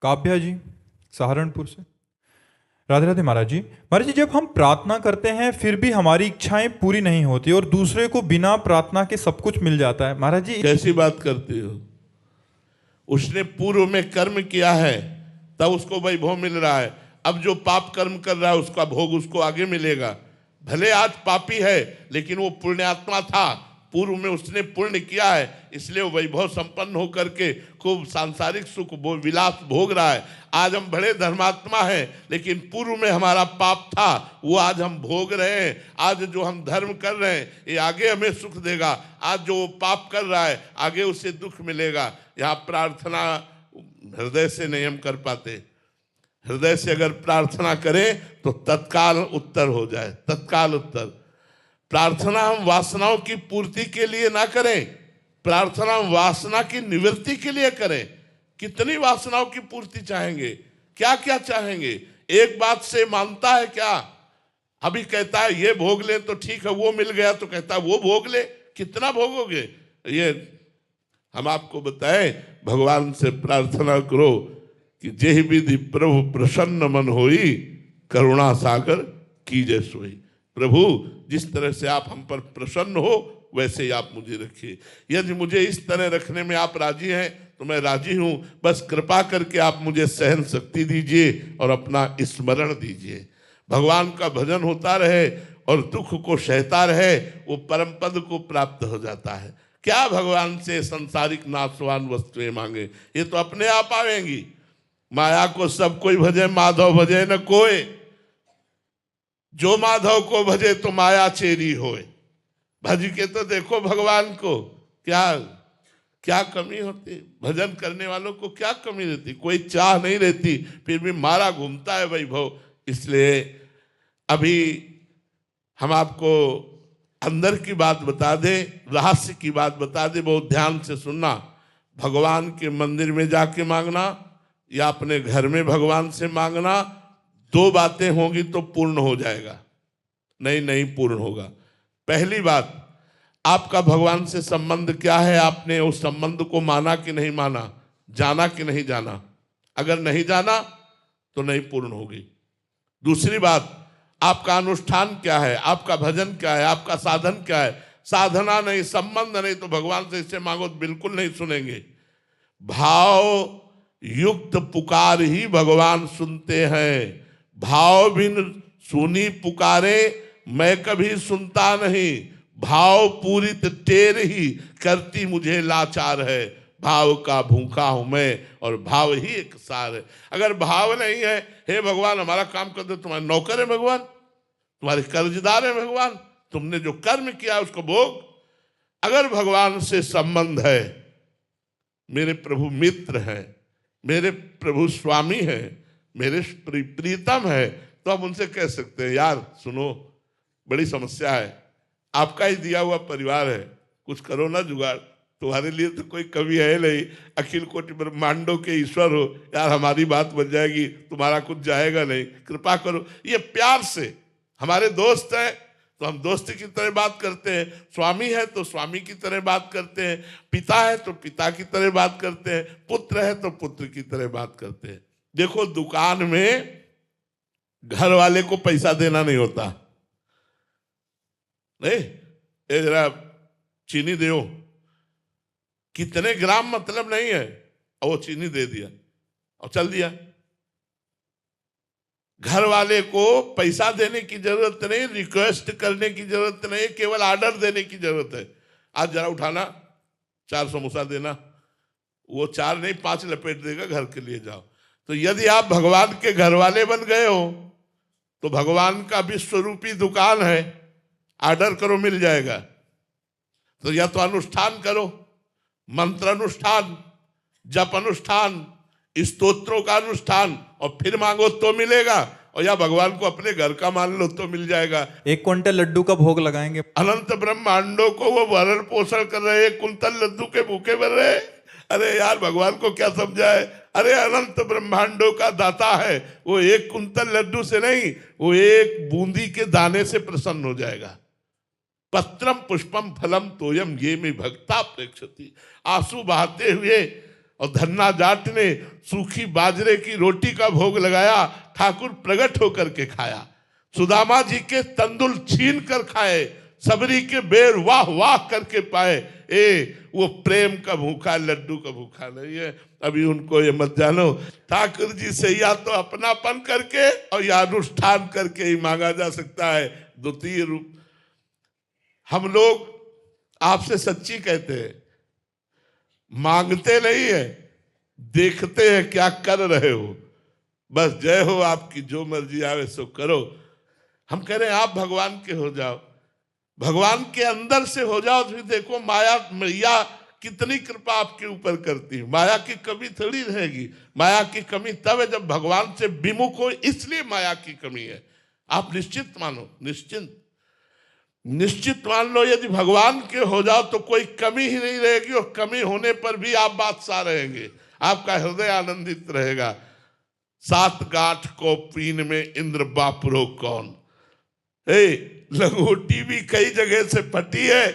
काव्या जी, सहारनपुर से। राधे राधे महाराज जी। महाराज जी, जब हम प्रार्थना करते हैं फिर भी हमारी इच्छाएं पूरी नहीं होती और दूसरे को बिना प्रार्थना के सब कुछ मिल जाता है, महाराज जी कैसी बात करते हो? उसने पूर्व में कर्म किया है तब उसको वैभव मिल रहा है। अब जो पाप कर्म कर रहा है उसका भोग उसको आगे मिलेगा। भले आज पापी है लेकिन वो पुण्यात्मा था, पूर्व में उसने पुण्य किया है, इसलिए वो वैभव संपन्न होकर के खूब सांसारिक सुख विलास भोग रहा है। आज हम बड़े धर्मात्मा हैं लेकिन पूर्व में हमारा पाप था, वो आज हम भोग रहे हैं। आज जो हम धर्म कर रहे हैं ये आगे हमें सुख देगा, आज जो वो पाप कर रहा है आगे उसे दुख मिलेगा। यहाँ प्रार्थना हृदय से नहीं हम कर पाते। हृदय से अगर प्रार्थना करें तो तत्काल उत्तर हो जाए, तत्काल उत्तर। प्रार्थना हम वासनाओं की पूर्ति के लिए ना करें, प्रार्थना हम वासना की निवृत्ति के लिए करें। कितनी वासनाओं की पूर्ति चाहेंगे, क्या क्या चाहेंगे? एक बात से मानता है क्या? अभी कहता है ये भोग ले तो ठीक है, वो मिल गया तो कहता है वो भोग ले। कितना भोगोगे? ये हम आपको बताएं, भगवान से प्रार्थना करो कि जेहि विधि प्रभु प्रसन्न मन होई, करुणा सागर कीजे सोई। प्रभु जिस तरह से आप हम पर प्रसन्न हो वैसे ही आप मुझे रखिए। यदि मुझे इस तरह रखने में आप राजी हैं तो मैं राजी हूं, बस कृपा करके आप मुझे सहन शक्ति दीजिए और अपना स्मरण दीजिए। भगवान का भजन होता रहे और दुख को सहता रहे, वो परम पद को प्राप्त हो जाता है। क्या भगवान से संसारिक नाशवान वस्तुएं मांगे, ये तो अपने आप आवेंगी। माया को सब कोई भजे, माधव भजे न कोई। जो माधव को भजे तो माया चेरी होए। भज के तो देखो भगवान को, क्या क्या कमी होती? भजन करने वालों को क्या कमी रहती? कोई चाह नहीं रहती, फिर भी मारा घूमता है वैभव। इसलिए अभी हम आपको अंदर की बात बता दें, रहस्य की बात बता दें, बहुत ध्यान से सुनना। भगवान के मंदिर में जाके मांगना या अपने घर में भगवान से मांगना, दो बातें होंगी तो पूर्ण हो जाएगा, नहीं पूर्ण होगा। पहली बात, आपका भगवान से संबंध क्या है? आपने उस संबंध को माना कि नहीं माना, जाना कि नहीं जाना? अगर नहीं जाना तो नहीं पूर्ण होगी। दूसरी बात, आपका अनुष्ठान क्या है, आपका भजन क्या है, आपका साधन क्या है? साधना नहीं, संबंध नहीं, तो भगवान से इससे मांगो तो बिल्कुल नहीं सुनेंगे। भाव युक्त पुकार ही भगवान सुनते हैं। भाव बिन सुनी पुकारे मैं कभी सुनता नहीं। भाव पूरित टेर ही करती मुझे लाचार है। भाव का भूखा हूं मैं और भाव ही एक सार है। अगर भाव नहीं है, हे भगवान हमारा काम कर दो, तुम्हारे नौकर है भगवान, तुम्हारे कर्जदार है भगवान, तुमने जो कर्म किया उसको भोग। अगर भगवान से संबंध है, मेरे प्रभु मित्र हैं, मेरे प्रभु स्वामी हैं, मेरे प्रीतम है, तो हम उनसे कह सकते हैं यार सुनो बड़ी समस्या है, आपका ही दिया हुआ परिवार है, कुछ करो ना जुगाड़, तुम्हारे लिए तो कोई कमी है नहीं, अखिल कोटि ब्रह्मांडों के ईश्वर हो, यार हमारी बात बन जाएगी, तुम्हारा कुछ जाएगा नहीं, कृपा करो। ये प्यार से, हमारे दोस्त हैं तो हम दोस्त की तरह बात करते हैं, स्वामी है तो स्वामी की तरह बात करते हैं, पिता है तो पिता की तरह बात करते हैं, पुत्र है तो पुत्र की तरह बात करते हैं। देखो दुकान में घर वाले को पैसा देना नहीं होता, नहीं ये जरा चीनी दो, कितने ग्राम मतलब नहीं है, और वो चीनी दे दिया और चल दिया। घर वाले को पैसा देने की जरूरत नहीं, रिक्वेस्ट करने की जरूरत नहीं, केवल ऑर्डर देने की जरूरत है। आज जरा उठाना, 4 समोसा देना, वो 4 नहीं 5 लपेट देगा, घर के लिए जाओ। तो यदि आप भगवान के घर वाले बन गए हो तो भगवान का विश्वरूपी दुकान है, ऑर्डर करो मिल जाएगा। तो या तो अनुष्ठान करो, मंत्र अनुष्ठान, जप अनुष्ठान, स्तोत्रों का अनुष्ठान, और फिर मांगो तो मिलेगा, और या भगवान को अपने घर का मान लो तो मिल जाएगा। 1 क्विंटल लड्डू का भोग लगाएंगे। अनंत ब्रह्मांडों को वो भरण पोषण कर रहे, 1 कुंतल लड्डू के भूखे बन रहे। अरे यार भगवान को क्या समझाए? अरे अनंत ब्रह्मांडों का दाता है, वो 1 कुंतल लड्डू से नहीं, वो 1 बूंदी के दाने से प्रसन्न हो जाएगा। पत्रम पुष्पम फलम तोयम ये में भक्ता प्रेक्षति। आंसू बहाते हुए और धन्ना जाट ने सूखी बाजरे की रोटी का भोग लगाया, ठाकुर प्रकट होकर के खाया। सुदामा जी के तंदुल छीन कर खाए, सबरी के बेर वाह वाह करके पाए। वो प्रेम का भूखा, लड्डू का भूखा नहीं है। अभी उनको ये मत जानो, ठाकुर जी से या तो अपनापन करके और या अनुष्ठान करके ही मांगा जा सकता है द्वितीय रूप। हम लोग आपसे सच्ची कहते हैं, मांगते नहीं है, देखते हैं क्या कर रहे हो, बस जय हो आपकी, जो मर्जी आवे सो करो। हम कह रहे हैं आप भगवान के हो जाओ, भगवान के अंदर से हो जाओ। फिर देखो माया मैया कितनी कृपा आपके ऊपर करती है। माया की कमी थोड़ी रहेगी। माया की कमी तब है जब भगवान से विमुख हो, इसलिए माया की कमी है। आप निश्चित मानो, निश्चित मान लो, यदि भगवान के हो जाओ तो कोई कमी ही नहीं रहेगी, और कमी होने पर भी आप बादशाह रहेंगे, आपका हृदय आनंदित रहेगा। 7 गांठ को पीन में इंद्र बापरो कौन। लंगोटी भी कई जगह से फटी है,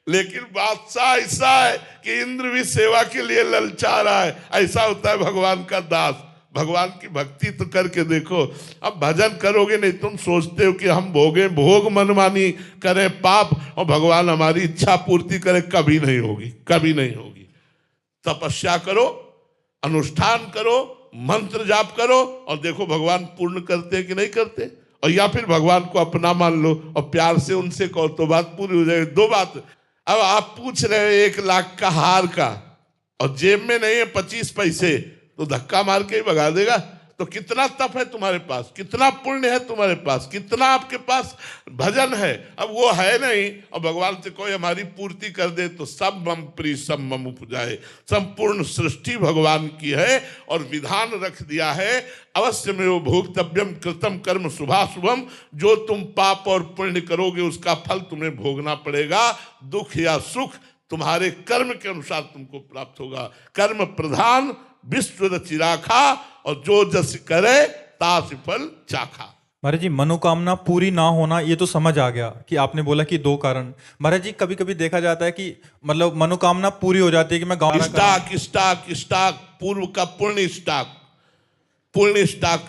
लेकिन बादशाह ऐसा है कि इंद्र भी सेवा के लिए ललचा रहा है। ऐसा होता है भगवान का दास। भगवान की भक्ति तो करके देखो। अब भजन करोगे नहीं, तुम सोचते हो कि हम भोग मनमानी करें पाप और भगवान हमारी इच्छा पूर्ति करे, कभी नहीं होगी, कभी नहीं होगी। तपस्या करो, अनुष्ठान करो, मंत्र जाप करो, और देखो भगवान पूर्ण करते कि नहीं करते। और या फिर भगवान को अपना मान लो और प्यार से उनसे कहो तो बात पूरी हो जाएगी। 2 बात। अब आप पूछ रहे हो 1 लाख का हार का, और जेब में नहीं है 25 पैसे, तो धक्का मार के ही भगा देगा। तो कितना तप है तुम्हारे पास, कितना पुण्य है तुम्हारे पास, कितना आपके पास भजन है। अब वो है नहीं, और भगवान से कोई हमारी पूर्ति कर दे तो सब मम प्रिय सब मम उपजाए। संपूर्ण सृष्टि भगवान की है, और विधान रख दिया है, अवश्य में वो भोक्तव्यम कृतम कर्म शुभाशुभम। जो तुम पाप और पुण्य करोगे उसका फल तुम्हें भोगना पड़ेगा। दुख या सुख तुम्हारे कर्म के अनुसार तुमको प्राप्त होगा। कर्म प्रधान विश्व रचिरा खा, और जो जस करे तास फल चाखा। महाराज जी, मनोकामना पूरी ना होना ये तो समझ आ गया कि आपने बोला कि 2 कारण। महाराज जी, कभी कभी देखा जाता है कि मतलब मनोकामना पूरी हो जाती है कि मैं गाँव स्टाक पूर्व का पुण्य स्टाक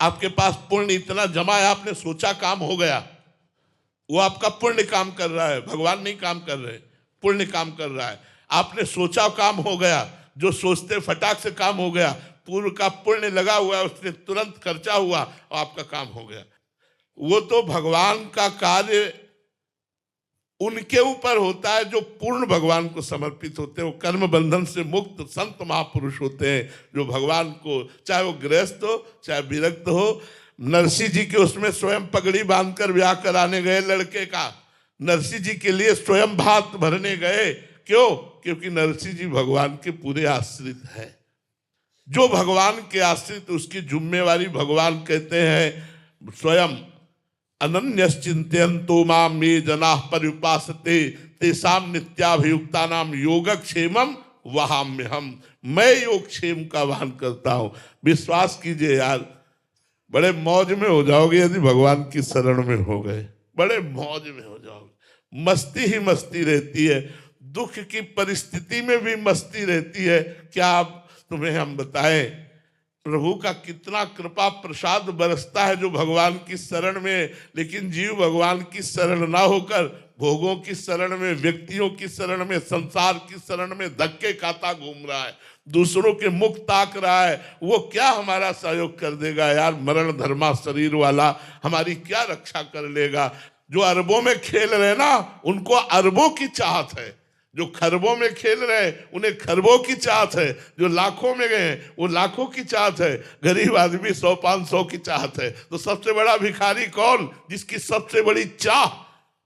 आपके पास पुण्य इतना जमा है, आपने सोचा काम हो गया, वो आपका पुण्य काम कर रहा है, भगवान नहीं काम कर रहे, पुण्य काम कर रहा है। आपने सोचा काम हो गया, जो सोचते फटाक से काम हो गया, पूर्व का पुण्य लगा हुआ है, उसने तुरंत खर्चा हुआ और आपका काम हो गया। वो तो भगवान का कार्य उनके ऊपर होता है जो पूर्ण भगवान को समर्पित होते हैं। वो कर्म बंधन से मुक्त संत महापुरुष होते हैं, जो भगवान को, चाहे वो गृहस्थ हो चाहे विरक्त हो। नरसिंह जी के उसमें स्वयं पगड़ी बांधकर ब्याह कराने गए लड़के का, नरसिंह जी के लिए स्वयं भात भरने गए। क्यों? क्योंकि नरसिंह जी भगवान के पूरे आश्रित है। जो भगवान के आश्रित, उसकी जिम्मेवारी भगवान कहते हैं स्वयं अनन्यश्चिन्तयन्तो माम ये जनाः पर्युपासते तेषां नित्याभियुक्तानां योगक्षेमं वहाम्यहम्। मैं योगक्षेम का वाहन करता हूँ। विश्वास कीजिए यार, बड़े मौज में हो जाओगे यदि भगवान की शरण में हो गए, बड़े मौज में हो जाओगे। मस्ती ही मस्ती रहती है, दुख की परिस्थिति में भी मस्ती रहती है। क्या आप तुम्हें हम बताएं, प्रभु का कितना कृपा प्रसाद बरसता है जो भगवान की शरण में। लेकिन जीव भगवान की शरण ना होकर भोगों की शरण में, व्यक्तियों की शरण में, संसार की शरण में धक्के खाता घूम रहा है, दूसरों के मुख ताक रहा है। वो क्या हमारा सहयोग कर देगा यार? मरण धर्मा शरीर वाला हमारी क्या रक्षा कर लेगा? जो अरबों में खेल रहे ना, उनको अरबों की चाहत है। जो खरबों में खेल रहे हैं उन्हें खरबों की चाहत है। जो लाखों में गए वो लाखों की चाहत है। गरीब आदमी 100-500 की चाहत है। तो सबसे बड़ा भिखारी कौन? जिसकी सबसे बड़ी चाह।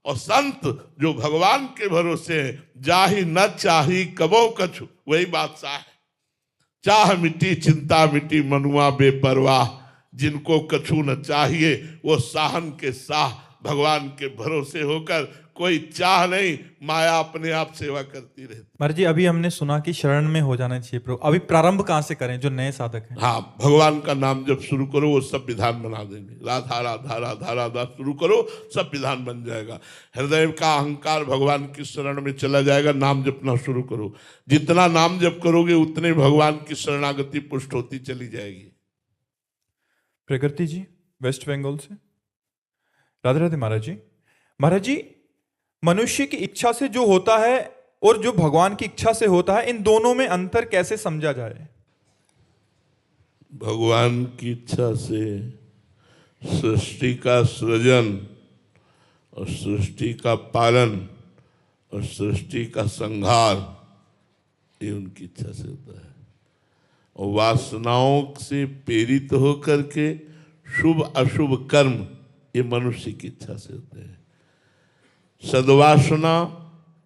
और संत जो भगवान के भरोसे है, जाहि न चाही कबो कछु, वही बादशाह है। चाह मिटी चिंता मिटी मनुआ बेपरवाह, जिनको कछु न चाहिए वो साहन के साह भगवान के भरोसे होकर कोई चाह नहीं, माया अपने आप सेवा करती रहती। महाराज जी अभी हमने सुना कि शरण में हो जाना चाहिए प्रभु, अभी प्रारंभ कहाँ से करें जो नए साधक हैं? हाँ, भगवान का नाम जब शुरू करो वो सब विधान बना देंगे। राधा राधा राधा राधा शुरू करो, सब विधान बन जाएगा। हृदय का अहंकार भगवान की शरण में चला जाएगा। नाम जपना शुरू करो, जितना नाम जप करोगे उतने भगवान की शरणागति पुष्ट होती चली जाएगी। प्रकृति जी वेस्ट बंगाल से, राधे राधे महाराज जी। महाराज जी मनुष्य की इच्छा से जो होता है और जो भगवान की इच्छा से होता है, इन दोनों में अंतर कैसे समझा जाए? भगवान की इच्छा से सृष्टि का सृजन और सृष्टि का पालन और सृष्टि का संहार, ये उनकी इच्छा से होता है। और वासनाओं से प्रेरित होकर के शुभ अशुभ कर्म, ये मनुष्य की इच्छा से होते हैं। सद्वासना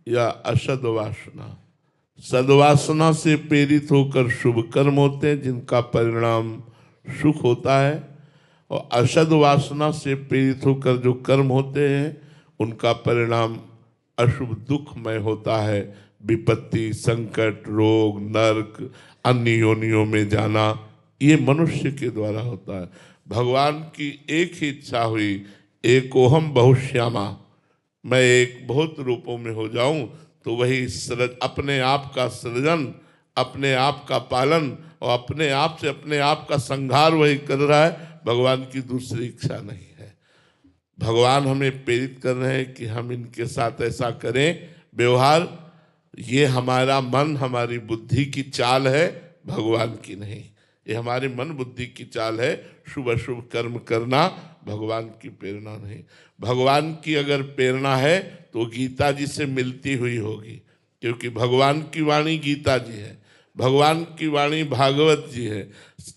या असद्वासना, सद्वासना से प्रेरित होकर शुभ कर्म होते हैं जिनका परिणाम सुख होता है, और असद्वासना से प्रेरित होकर जो कर्म होते हैं उनका परिणाम अशुभ दुखमय होता है। विपत्ति, संकट, रोग, नरक, अन्य योनियों में जाना, ये मनुष्य के द्वारा होता है। भगवान की एक ही इच्छा हुई, एकोहम बहुश्यामा, मैं एक बहुत रूपों में हो जाऊं, तो वही अपने आप का सृजन, अपने आप का पालन और अपने आप से अपने आप का संहार वही कर रहा है। भगवान की दूसरी इच्छा नहीं है। भगवान हमें प्रेरित कर रहे हैं कि हम इनके साथ ऐसा करें व्यवहार। ये हमारा मन, हमारी बुद्धि की चाल है, भगवान की नहीं। ये हमारे मन बुद्धि की चाल है। शुभ अशुभ कर्म करना भगवान की प्रेरणा नहीं। भगवान की अगर प्रेरणा है तो गीता जी से मिलती हुई होगी, क्योंकि भगवान की वाणी गीता जी है, भगवान की वाणी भागवत जी है।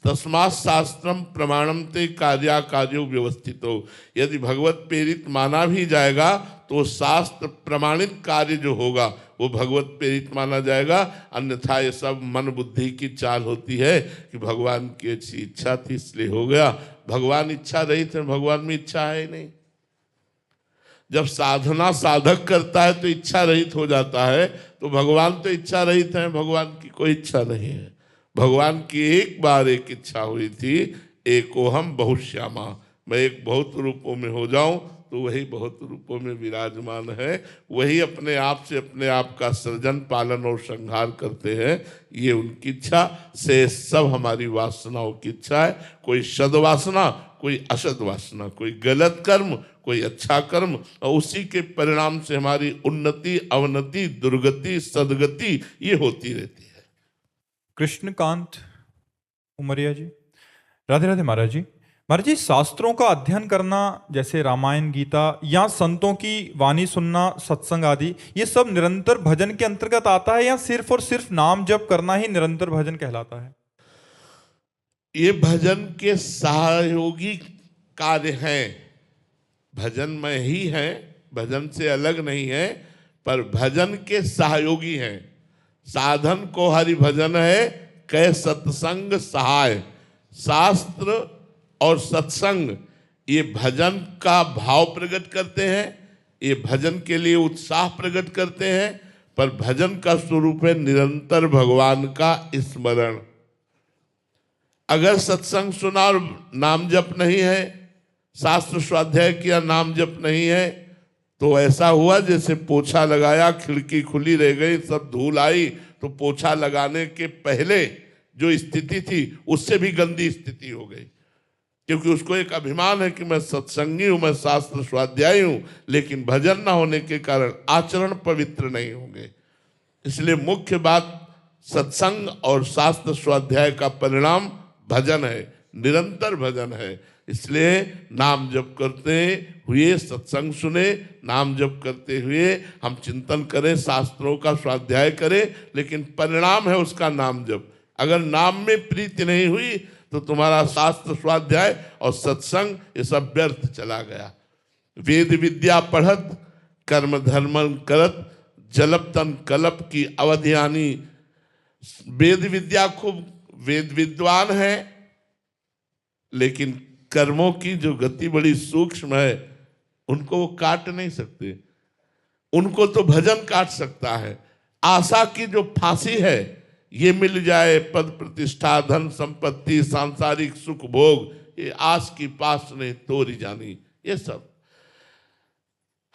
तस्मात् शास्त्रम प्रमाणम ते कार्या कार्यो व्यवस्थितो। यदि भगवत प्रेरित माना भी जाएगा तो शास्त्र प्रमाणित कार्य जो होगा वो भगवत प्रेरित माना जाएगा। अन्यथा ये सब मन बुद्धि की चाल होती है कि भगवान की अच्छी इच्छा थी इसलिए हो गया। भगवान इच्छा रहित है, भगवान में इच्छा है ही नहीं। जब साधना साधक करता है तो इच्छा रहित हो जाता है, तो भगवान तो इच्छा रहित है, भगवान की कोई इच्छा नहीं है। भगवान की एक बार एक इच्छा हुई थी, एकोहम बहुश्यामा, मैं एक बहुत रूपों में हो जाऊं, तो वही बहुत रूपों में विराजमान है। वही अपने आप से अपने आप का सृजन, पालन और संहार करते हैं। ये उनकी इच्छा से सब हमारी वासनाओं की इच्छा है। कोई सद्वासना, कोई असद्वासना, कोई गलत कर्म, कोई अच्छा कर्म, और उसी के परिणाम से हमारी उन्नति, अवनति, दुर्गति, सदगति ये होती रहती है। कृष्णकांत उमरिया जी, राधे राधे महाराज जी। महाराज जी शास्त्रों का अध्ययन करना, जैसे रामायण, गीता या संतों की वाणी सुनना, सत्संग आदि, ये सब निरंतर भजन के अंतर्गत आता है या सिर्फ और सिर्फ नाम जप करना ही निरंतर भजन कहलाता है? ये भजन के सहयोगी कार्य हैं, भजन में ही है, भजन से अलग नहीं है, पर भजन के सहयोगी हैं। साधन को हरि भजन है, कै सत्संग सहाय। शास्त्र और सत्संग ये भजन का भाव प्रकट करते हैं, ये भजन के लिए उत्साह प्रकट करते हैं, पर भजन का स्वरूप है निरंतर भगवान का स्मरण। अगर सत्संग सुना और नाम जप नहीं है, शास्त्र स्वाध्याय किया, नाम जप नहीं है, तो ऐसा हुआ जैसे पोछा लगाया, खिड़की खुली रह गई, सब धूल आई, तो पोछा लगाने के पहले जो स्थिति थी उससे भी गंदी स्थिति हो गई। क्योंकि उसको एक अभिमान है कि मैं सत्संगी हूं, मैं शास्त्र स्वाध्यायी हूं, लेकिन भजन ना होने के कारण आचरण पवित्र नहीं होंगे। इसलिए मुख्य बात सत्संग और शास्त्र स्वाध्याय का परिणाम भजन है, निरंतर भजन है। इसलिए नाम जप करते हुए सत्संग सुने, नाम जप करते हुए हम चिंतन करें, शास्त्रों का स्वाध्याय करें, लेकिन परिणाम है उसका नाम जप। अगर नाम में प्रीति नहीं हुई तो तुम्हारा शास्त्र स्वाध्याय और सत्संग ये सब व्यर्थ चला गया। वेद विद्या पढ़त, कर्म धर्म करत, जलप तन कलप की अवधियानी। वेद विद्या खूब, वेद विद्वान है, लेकिन कर्मों की जो गति बड़ी सूक्ष्म है, उनको वो काट नहीं सकते। उनको तो भजन काट सकता है। आशा की जो फांसी है, ये मिल जाए पद प्रतिष्ठा धन संपत्ति सांसारिक सुख भोग, ये आस की पास ने तोरी जानी, ये सब।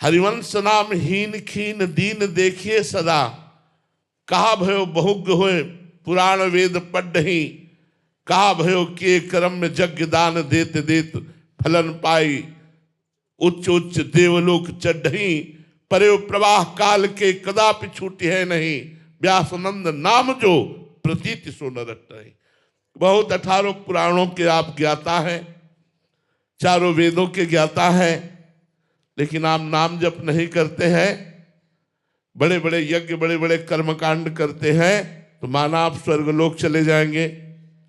हरिवंश नाम हीन खीन दीन देखिए सदा, कहा भयो बहुज्ञ होए पुराण वेद पढ़ही, कहा भयो के कर्म में यज्ञ दान देत देत फलन पाई, उच्च उच्च देवलोक चढ़ही, परे प्रवाह काल के कदापि छूटी है नहीं, व्यासनंद नाम जो प्रतीति सो न रट रही। बहुत 18 पुराणों के आप ज्ञाता हैं, चारों वेदों के ज्ञाता हैं, लेकिन आप नाम जप नहीं करते हैं, बड़े बड़े यज्ञ बड़े बड़े कर्मकांड करते हैं, तो माना आप स्वर्गलोक चले जाएंगे,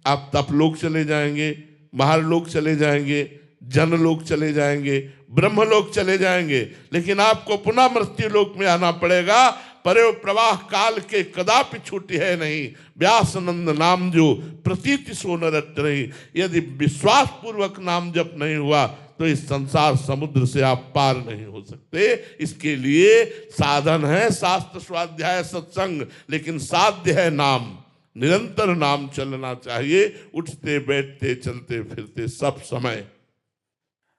आप तपलोक चले जाएंगे, महारलोक चले जाएंगे, जनलोक चले जाएंगे, ब्रह्मलोक चले जाएंगे, लेकिन आपको पुनः मृत्यु लोक में आना पड़ेगा। परे प्रवाह काल के कदापि छूटी है नहीं, व्यासनंद नाम जो प्रतीति सो न रट रही। यदि विश्वास पूर्वक नाम जप नहीं हुआ तो इस संसार समुद्र से आप पार नहीं हो सकते। इसके लिए साधन है शास्त्र स्वाध्याय सत्संग, लेकिन साध्य है नाम। निरंतर नाम चलना चाहिए, उठते बैठते चलते फिरते सब समय।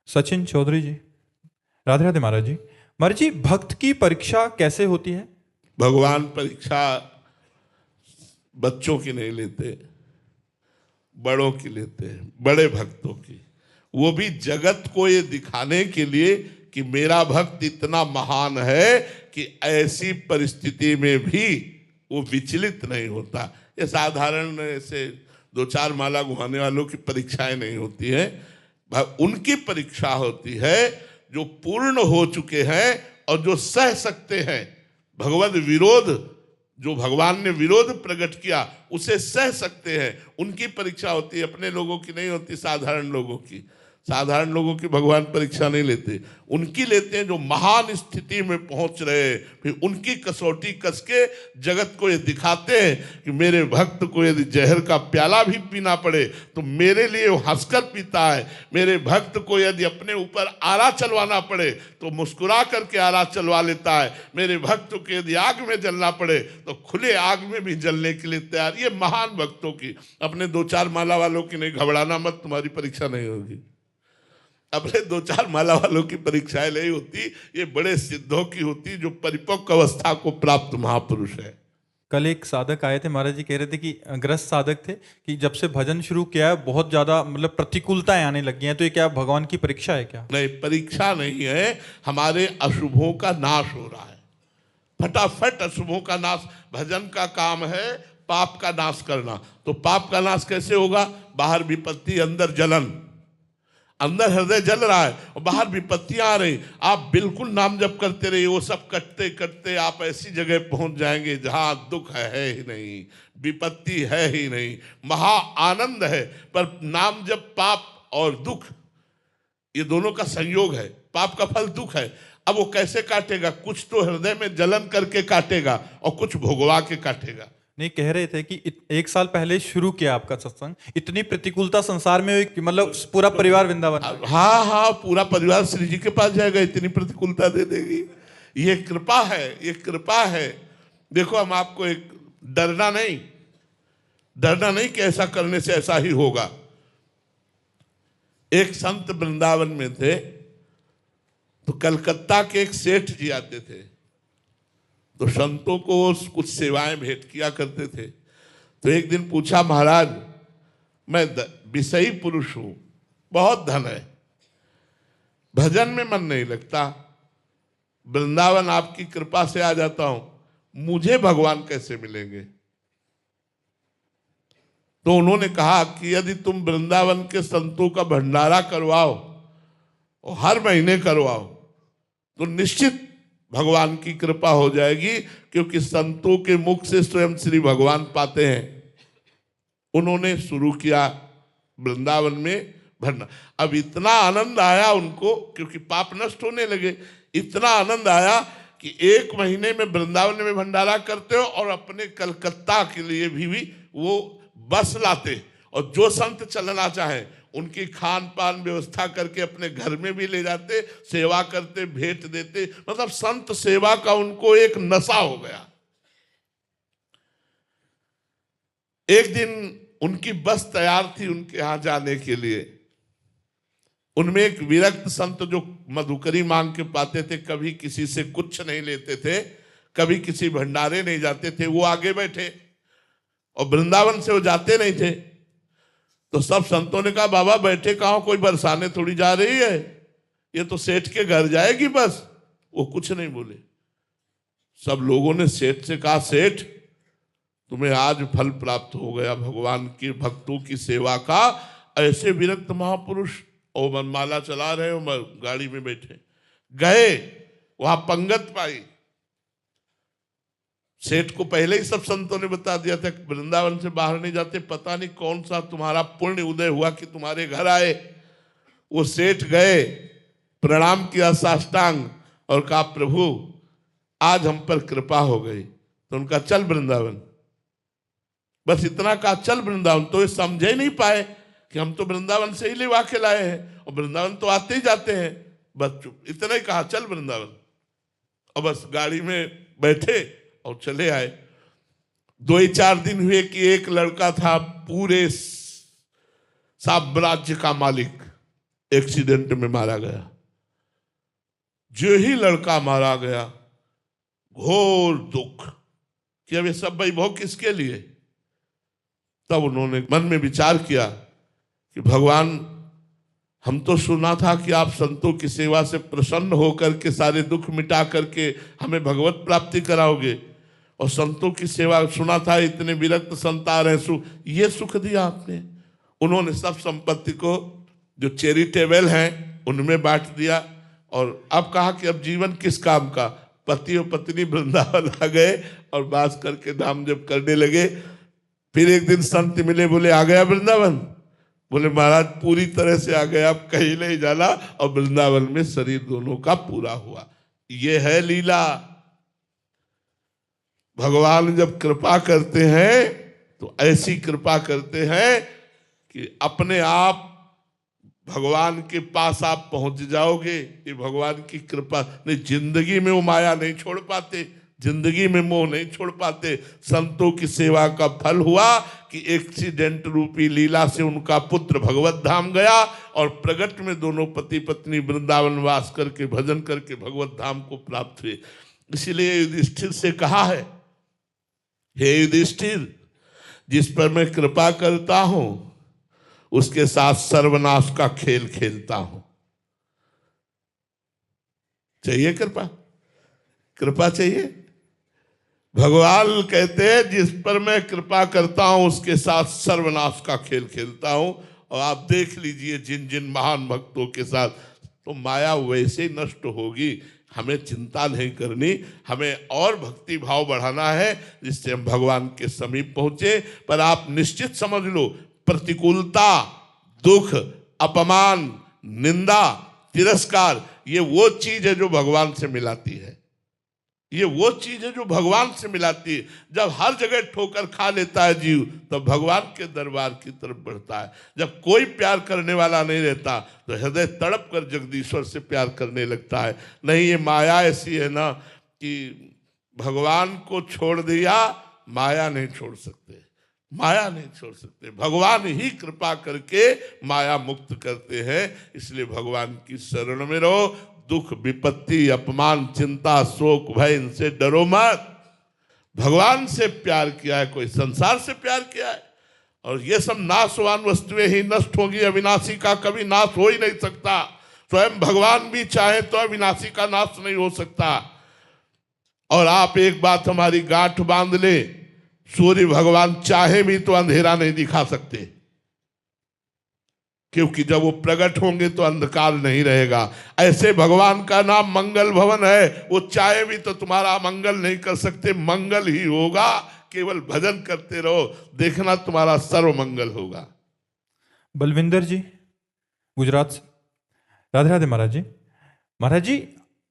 सचिन चौधरी जी, राधे राधे महाराज जी। महाराज जी, भक्त की परीक्षा कैसे होती है? भगवान परीक्षा बच्चों की नहीं लेते, बड़ों की लेते हैं, बड़े भक्तों की। वो भी जगत को ये दिखाने के लिए कि मेरा भक्त इतना महान है कि ऐसी परिस्थिति में भी वो विचलित नहीं होता। ये साधारण ऐसे 2-4 माला घुमाने वालों की परीक्षाएं नहीं होती है, उनकी परीक्षा होती है जो पूर्ण हो चुके हैं और जो सह सकते हैं। भगवद विरोध, जो भगवान ने विरोध प्रकट किया उसे सह सकते हैं, उनकी परीक्षा होती है, अपने लोगों की नहीं होती, साधारण लोगों की। साधारण लोगों की भगवान परीक्षा नहीं लेते, उनकी लेते हैं जो महान स्थिति में पहुंच रहे, फिर उनकी कसौटी कस के जगत को ये दिखाते हैं कि मेरे भक्त को यदि जहर का प्याला भी पीना पड़े तो मेरे लिए वो हंसकर पीता है। मेरे भक्त को यदि अपने ऊपर आरा चलवाना पड़े तो मुस्कुरा करके आरा चलवा लेता है। मेरे भक्त को यदि आग में जलना पड़े तो खुले आग में भी जलने के लिए तैयार। ये महान भक्तों की, अपने 2-4 माला वालों की नहीं। घबराना मत, तुम्हारी परीक्षा नहीं होगी। अपने 2-4 माला वालों की परीक्षाएं नहीं होती, ये बड़े सिद्धों की होती जो परिपक्व अवस्था को प्राप्त महापुरुष है। कल एक साधक आए थे, महाराज जी कह रहे थे कि ग्रस्त साधक थे कि जब से भजन शुरू किया है बहुत ज्यादा मतलब प्रतिकूलताएं आने लगी हैं, तो ये क्या भगवान की परीक्षा है क्या? नहीं, परीक्षा नहीं है, हमारे अशुभों का नाश हो रहा है। फटाफट अशुभों का नाश, भजन का काम है पाप का नाश करना। तो पाप का नाश कैसे होगा? बाहर विपत्ति, अंदर जलन। अंदर हृदय जल रहा है और बाहर विपत्तियां आ रही, आप बिल्कुल नाम जप करते रहिए, वो सब कटते कटते आप ऐसी जगह पहुंच जाएंगे जहां दुख है ही नहीं, विपत्ति है ही नहीं, महा आनंद है। पर नाम जप पाप और दुख ये दोनों का संयोग है, पाप का फल दुख है। अब वो कैसे काटेगा? कुछ तो हृदय में जलन करके काटेगा और कुछ भोगवा के काटेगा। नहीं, कह रहे थे कि 1 साल पहले शुरू किया आपका सत्संग, इतनी प्रतिकूलता संसार में हुई कि मतलब पूरा परिवार वृंदावन। हाँ हाँ, पूरा परिवार श्री जी के पास जाएगा, इतनी प्रतिकूलता दे देगी। ये कृपा है, ये कृपा है। देखो, हम आपको एक डरना नहीं कि ऐसा करने से ऐसा ही होगा। एक संत वृंदावन में थे, तो कलकत्ता के एक सेठ जी आते थे, तो संतों को कुछ सेवाएं भेंट किया करते थे। तो एक दिन पूछा, महाराज मैं विषयी पुरुष हूं, बहुत धन है, भजन में मन नहीं लगता, वृंदावन आपकी कृपा से आ जाता हूं, मुझे भगवान कैसे मिलेंगे? तो उन्होंने कहा कि यदि तुम वृंदावन के संतों का भंडारा करवाओ और हर महीने करवाओ तो निश्चित भगवान की कृपा हो जाएगी, क्योंकि संतों के मुख से स्वयं श्री भगवान पाते हैं। उन्होंने शुरू किया वृंदावन में भरना। अब इतना आनंद आया उनको, क्योंकि पाप नष्ट होने लगे, इतना आनंद आया कि 1 महीने में वृंदावन में भंडारा करते हो और अपने कलकत्ता के लिए भी वो बस लाते, और जो संत चलना चाहे उनकी खान पान व्यवस्था करके अपने घर में भी ले जाते, सेवा करते, भेंट देते। मतलब संत सेवा का उनको एक नशा हो गया। एक दिन उनकी बस तैयार थी उनके यहां जाने के लिए। उनमें एक विरक्त संत जो मधुकरी मांग के पाते थे, कभी किसी से कुछ नहीं लेते थे, कभी किसी भंडारे नहीं जाते थे, वो आगे बैठे और वृंदावन से वो जाते नहीं थे। तो सब संतों ने कहा बाबा बैठे कहाँ, कोई बरसाने थोड़ी जा रही है, ये तो सेठ के घर जाएगी बस। वो कुछ नहीं बोले। सब लोगों ने सेठ से कहा सेठ तुम्हें आज फल प्राप्त हो गया भगवान के भक्तों की सेवा का। ऐसे विरक्त महापुरुष और मनमाला चला रहे हो, गाड़ी में बैठे गए, वहां पंगत पाई। सेठ को पहले ही सब संतों ने बता दिया था वृंदावन से बाहर नहीं जाते, पता नहीं कौन सा तुम्हारा पुण्य उदय हुआ कि तुम्हारे घर आए। वो सेठ गए, प्रणाम किया साष्टांग और कहा प्रभु आज हम पर कृपा हो गई। तो उनका चल वृंदावन, बस इतना कहा चल वृंदावन। तो ये समझे नहीं पाए कि हम तो वृंदावन से ही लेवा के लाए हैं और वृंदावन तो आते ही जाते हैं। बस चुप, इतना ही कहा चल वृंदावन और बस गाड़ी में बैठे और चले आए। 2-4 दिन हुए कि एक लड़का था पूरे साम्राज्य का मालिक, एक्सीडेंट में मारा गया। जो ही लड़का मारा गया घोर दुख कि अब ये सब वैभव किसके लिए। तब उन्होंने मन में विचार किया कि भगवान हम तो सुना था कि आप संतों की सेवा से प्रसन्न होकर के सारे दुख मिटा करके हमें भगवत प्राप्ति कराओगे, और संतों की सेवा सुना था इतने विरक्त संत आ रहे, ये सुख दिया आपने। उन्होंने सब संपत्ति को जो चैरिटेबल हैं उनमें बांट दिया और अब कहा कि अब जीवन किस काम का। पति और पत्नी वृंदावन आ गए और बास करके नाम जप करने लगे। फिर एक दिन संत मिले, बोले आ गया वृंदावन। बोले महाराज पूरी तरह से आ गया, अब कहीं नहीं जाना। और वृंदावन में शरीर दोनों का पूरा हुआ। ये है लीला। भगवान जब कृपा करते हैं तो ऐसी कृपा करते हैं कि अपने आप भगवान के पास आप पहुंच जाओगे। ये भगवान की कृपा। नहीं जिंदगी में वो माया नहीं छोड़ पाते, जिंदगी में मोह नहीं छोड़ पाते। संतों की सेवा का फल हुआ कि एक्सीडेंट रूपी लीला से उनका पुत्र भगवत धाम गया और प्रगट में दोनों पति पत्नी वृंदावन वास करके भजन करके भगवत धाम को प्राप्त हुए। इसीलिए युधिष्ठिर से कहा है, हे युधिष्ठिर जिस पर मैं कृपा करता हूं उसके साथ सर्वनाश का खेल खेलता हूं। चाहिए कृपा, कृपा चाहिए। भगवान कहते हैं जिस पर मैं कृपा करता हूं उसके साथ सर्वनाश का खेल खेलता हूं। और आप देख लीजिए जिन जिन महान भक्तों के साथ, तो माया वैसे ही नष्ट होगी। हमें चिंता नहीं करनी, हमें और भक्ति भाव बढ़ाना है जिससे हम भगवान के समीप पहुंचे। पर आप निश्चित समझ लो, प्रतिकूलता, दुख, अपमान, निंदा, तिरस्कार, ये वो चीज है जो भगवान से मिलाती है। ये वो चीज है जो भगवान से मिलाती है। जब हर जगह ठोकर खा लेता है जीव, तब भगवान के दरबार की तरफ बढ़ता है। जब कोई प्यार करने वाला नहीं रहता तो हृदय तड़प कर जगदीश्वर से प्यार करने लगता है। नहीं, ये माया ऐसी है ना कि भगवान को छोड़ दिया, माया नहीं छोड़ सकते, माया नहीं छोड़ सकते। भगवान ही कृपा करके माया मुक्त करते हैं। इसलिए भगवान की शरण में रहो। दुख, विपत्ति, अपमान, चिंता, शोक, भय, इनसे डरो मत। भगवान से प्यार किया है, कोई संसार से प्यार किया है। और ये सब नाशवान वस्तुएं ही नष्ट होगी, अविनाशी का कभी नाश हो ही नहीं सकता। स्वयं भगवान भी चाहे तो अविनाशी का नाश नहीं हो सकता। और आप एक बात हमारी गांठ बांध ले, सूर्य भगवान चाहे भी तो अंधेरा नहीं दिखा सकते, क्योंकि जब वो प्रकट होंगे तो अंधकार नहीं रहेगा। ऐसे भगवान का नाम मंगल भवन है, वो चाहे भी तो तुम्हारा मंगल नहीं कर सकते, मंगल ही होगा। केवल भजन करते रहो, देखना तुम्हारा सर्व मंगल होगा। बलविंदर जी गुजरात से, राधे राधे महाराज जी। महाराज जी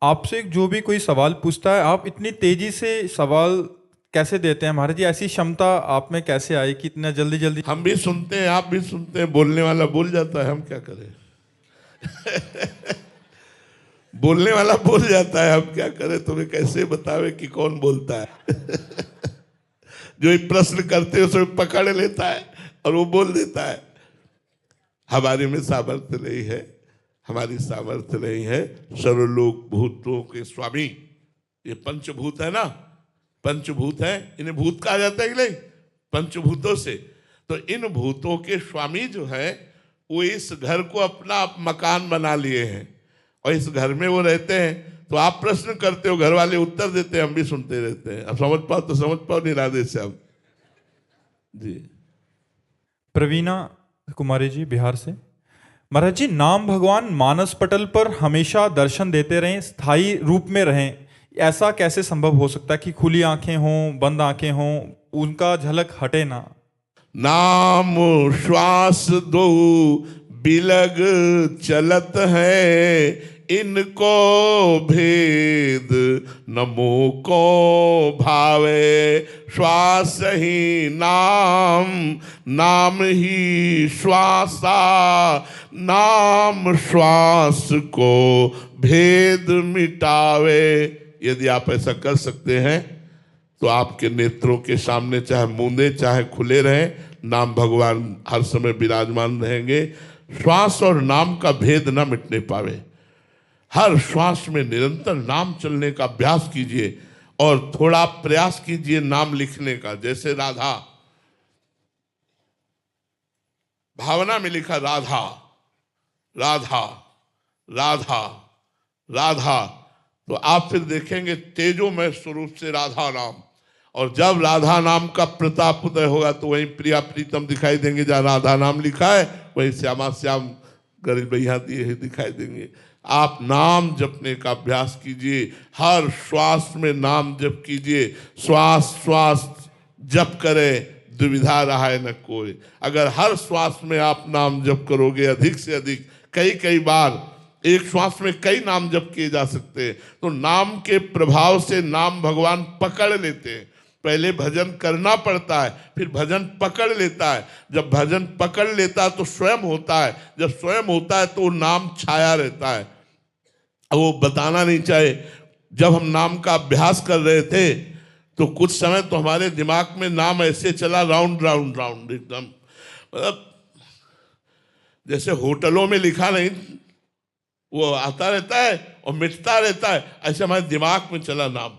आपसे जो भी कोई सवाल पूछता है, आप इतनी तेजी से सवाल कैसे देते हैं महाराज जी? ऐसी क्षमता आप में कैसे आई कि इतना जल्दी जल्दी? हम भी सुनते हैं, आप भी सुनते हैं, बोलने वाला बोल जाता है, हम क्या करें। बोलने वाला बोल जाता है, हम क्या करें, तुम्हें कैसे बतावे कि कौन बोलता है। जो ये प्रश्न करते हैं उसे पकड़ लेता है और वो बोल देता है। हमारे में सामर्थ्य नहीं है, हमारी सामर्थ्य नहीं है। सर्वलोक भूतों के स्वामी, ये पंचभूत है ना, पंचभूत है, इन्हें भूत कहा जाता है कि नहीं, पंचभूतों से। तो इन भूतों के स्वामी जो है वो इस घर को अपना मकान बना लिए हैं और इस घर में वो रहते हैं। तो आप प्रश्न करते हो, घर वाले उत्तर देते हैं, हम भी सुनते रहते हैं। अब समझ पाओ तो समझ पाओ, निरादे से आप जी। प्रवीणा कुमारी जी बिहार से। महाराज जी, नाम भगवान मानस पटल पर हमेशा दर्शन देते रहें, स्थायी रूप में रहें, ऐसा कैसे संभव हो सकता है कि खुली आंखें हों, बंद आंखें हों, उनका झलक हटे ना? नाम श्वास दो बिलग चलत है, इनको भेद नमो को भावे। श्वास ही नाम, नाम ही श्वासा, नाम श्वास को भेद मिटावे। यदि आप ऐसा कर सकते हैं तो आपके नेत्रों के सामने चाहे मूंदे चाहे खुले रहें, नाम भगवान हर समय विराजमान रहेंगे। श्वास और नाम का भेद न मिटने पावे। हर श्वास में निरंतर नाम चलने का अभ्यास कीजिए और थोड़ा प्रयास कीजिए नाम लिखने का। जैसे राधा, भावना में लिखा राधा राधा राधा राधा, तो आप फिर देखेंगे तेजोमय स्वरूप से राधा नाम। और जब राधा नाम का प्रताप उदय होगा तो वहीं प्रिया प्रीतम दिखाई देंगे। जहाँ राधा नाम लिखा है वहीं श्यामा श्याम गरीब भैया दिए दिखाई देंगे। आप नाम जपने का अभ्यास कीजिए, हर श्वास में नाम जप कीजिए। श्वास श्वास जप करे, दुविधा रहा है न कोई। अगर हर श्वास में आप नाम जप करोगे, अधिक से अधिक कई कई बार, एक श्वास में कई नाम जप किए जा सकते हैं, तो नाम के प्रभाव से नाम भगवान पकड़ लेते हैं। पहले भजन करना पड़ता है, फिर भजन पकड़ लेता है। जब भजन पकड़ लेता है तो स्वयं होता है, जब स्वयं होता है तो वो नाम छाया रहता है। वो बताना नहीं चाहे। जब हम नाम का अभ्यास कर रहे थे तो कुछ समय तो हमारे दिमाग में नाम ऐसे चला, राउंड राउंड राउंड, एकदम मतलब जैसे होटलों में लिखा नहीं, वो आता रहता है और मिटता रहता है, ऐसे हमारे दिमाग में चला नाम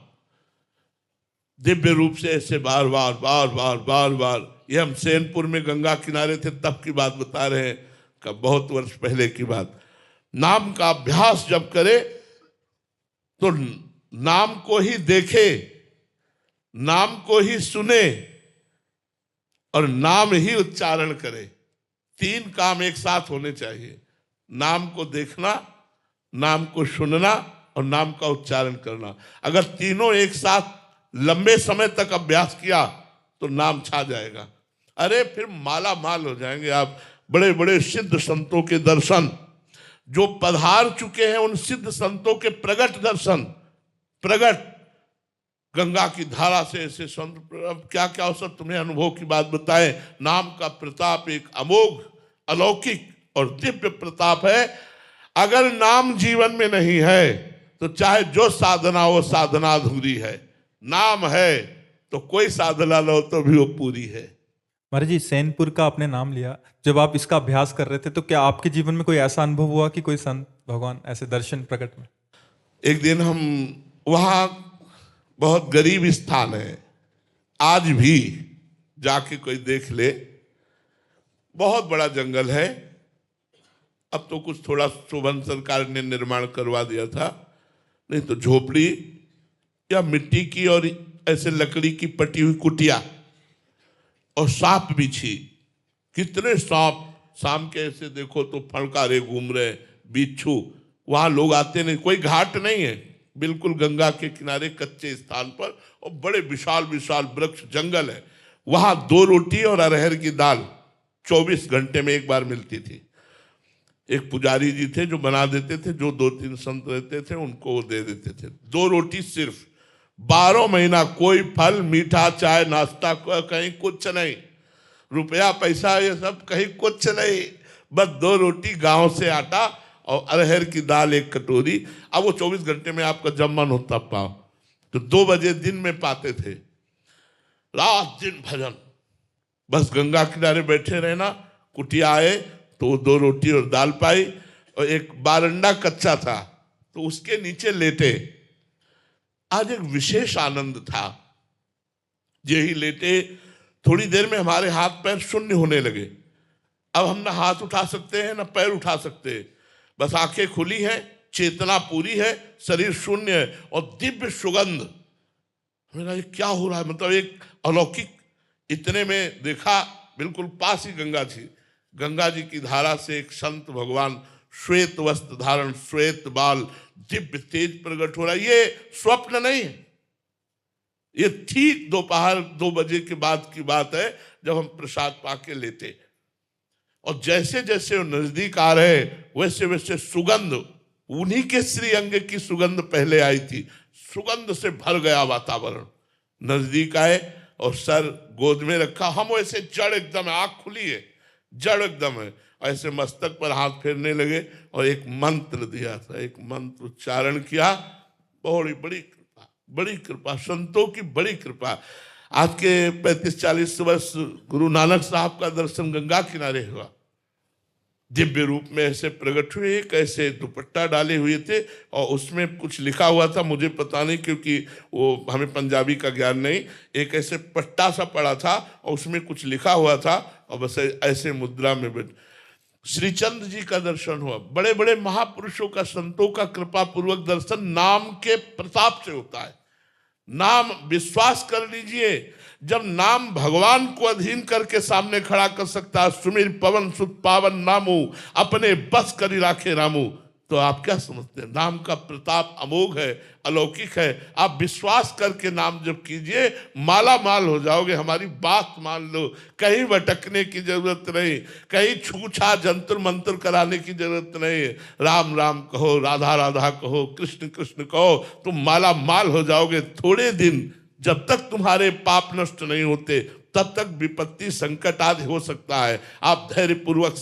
दिव्य रूप से, ऐसे बार बार बार बार बार बार। ये हम सैनपुर में गंगा किनारे थे तब की बात बता रहे हैं, कब बहुत वर्ष पहले की बात। नाम का अभ्यास जब करे तो नाम को ही देखे, नाम को ही सुने और नाम ही उच्चारण करे। तीन काम एक साथ होने चाहिए, नाम को देखना, नाम को सुनना और नाम का उच्चारण करना। अगर तीनों एक साथ लंबे समय तक अभ्यास किया तो नाम छा जाएगा। अरे फिर माला माल हो जाएंगे आप। बड़े बड़े सिद्ध संतों के दर्शन, जो पधार चुके हैं उन सिद्ध संतों के प्रगट दर्शन, प्रगट गंगा की धारा से ऐसे संत, अब क्या क्या हो सब तुम्हें अनुभव की बात बताएं। नाम का प्रताप एक अमोघ अलौकिक और दिव्य प्रताप है। अगर नाम जीवन में नहीं है तो चाहे जो साधना हो साधना अधूरी है। नाम है तो कोई साधना लो तो भी वो पूरी है। महाराज जी, सैनपुर का आपने नाम लिया, जब आप इसका अभ्यास कर रहे थे तो क्या आपके जीवन में कोई ऐसा अनुभव हुआ कि कोई संत भगवान ऐसे दर्शन प्रकट में? एक दिन हम वहाँ, बहुत गरीब स्थान है, आज भी जाके कोई देख ले, बहुत बड़ा जंगल है। अब तो कुछ थोड़ा शोभन सरकार ने निर्माण करवा दिया था, नहीं तो झोपड़ी या मिट्टी की और ऐसे लकड़ी की पटी हुई कुटिया और सांप बिछी। कितने सांप, शाम के ऐसे देखो तो फड़कारे घूम रहे, बिच्छू। वहां लोग आते नहीं, कोई घाट नहीं है, बिल्कुल गंगा के किनारे कच्चे स्थान पर, और बड़े विशाल विशाल वृक्ष जंगल है। वहां 2 रोटी और अरहर की दाल 24 घंटे में एक बार मिलती थी। एक पुजारी जी थे जो बना देते थे, जो 2-3 संत रहते थे उनको वो दे देते थे। 2 रोटी सिर्फ, 12 महीना कोई फल, मीठा, चाय, नाश्ता, कहीं कुछ नहीं, रुपया पैसा ये सब कहीं कुछ नहीं, बस 2 रोटी, गांव से आटा और अरहर की दाल 1 कटोरी। अब वो 24 घंटे में आपका जब मन होता पाओ, तो 2 बजे दिन में पाते थे, रात दिन भजन, बस गंगा किनारे बैठे रहना। कुटिया आए तो 2 रोटी और दाल पाई, और एक बारंडा कच्चा था तो उसके नीचे लेटे। आज एक विशेष आनंद था, यही लेटे, थोड़ी देर में हमारे हाथ पैर शून्य होने लगे। अब हम ना हाथ उठा सकते हैं ना पैर उठा सकते हैं, बस आंखें खुली हैं, चेतना पूरी है, शरीर शून्य है, और दिव्य सुगंध। मेरा ये क्या हो रहा है, मतलब एक अलौकिक। इतने में देखा बिल्कुल पास ही गंगा थी, गंगा जी की धारा से एक संत भगवान श्वेत वस्त्र धारण, श्वेत बाल, दिव्य तेज प्रकट हो रहा है। ये स्वप्न नहीं है, ये ठीक दोपहर 2 बजे के बाद की बात है, जब हम प्रसाद पाके लेते, और जैसे जैसे वो नजदीक आ रहे वैसे वैसे सुगंध, उन्हीं के श्रीअंग की सुगंध पहले आई थी, सुगंध से भर गया वातावरण। नजदीक आए और सर गोद में रखा, हम वैसे जड़ एकदम, आंख खुली है, जड़ एकदम है, ऐसे मस्तक पर हाथ फेरने लगे और एक मंत्र दिया था, एक मंत्र उच्चारण किया। बड़ी बड़ी कृपा, बड़ी कृपा, संतों की बड़ी कृपा। आज के 35-40 वर्ष गुरु नानक साहब का दर्शन गंगा किनारे हुआ, दिव्य रूप में ऐसे प्रकट हुए, एक ऐसे दुपट्टा डाले हुए थे और उसमें कुछ लिखा हुआ था, मुझे पता नहीं क्योंकि वो हमें पंजाबी का ज्ञान नहीं, एक ऐसे पट्टा सा पड़ा था और उसमें कुछ लिखा हुआ था, और बस ऐसे मुद्रा में बैठ। श्रीचंद्र जी का दर्शन हुआ, बड़े बड़े महापुरुषों का, संतों का कृपा पूर्वक दर्शन नाम के प्रताप से होता है। नाम, विश्वास कर लीजिए, जब नाम भगवान को अधीन करके सामने खड़ा कर सकता है, सुमिर पवन सुत पावन नामू, अपने बस करी राखे रामू, तो आप क्या समझते हैं, नाम का प्रताप अमोघ है, अलौकिक है। आप विश्वास करके नाम जब कीजिए, माला माल हो जाओगे। हमारी बात मान लो, कहीं भटकने की जरूरत नहीं, कहीं छूछा जंतर मंत्र कराने की जरूरत नहीं। राम राम कहो, राधा राधा कहो, कृष्ण कृष्ण कहो, तुम माला माल हो जाओगे। थोड़े दिन, जब तक तुम्हारे पाप नष्ट नहीं होते, तब तक विपत्ति संकट आदि हो सकता है। आप धैर्य पूर्वक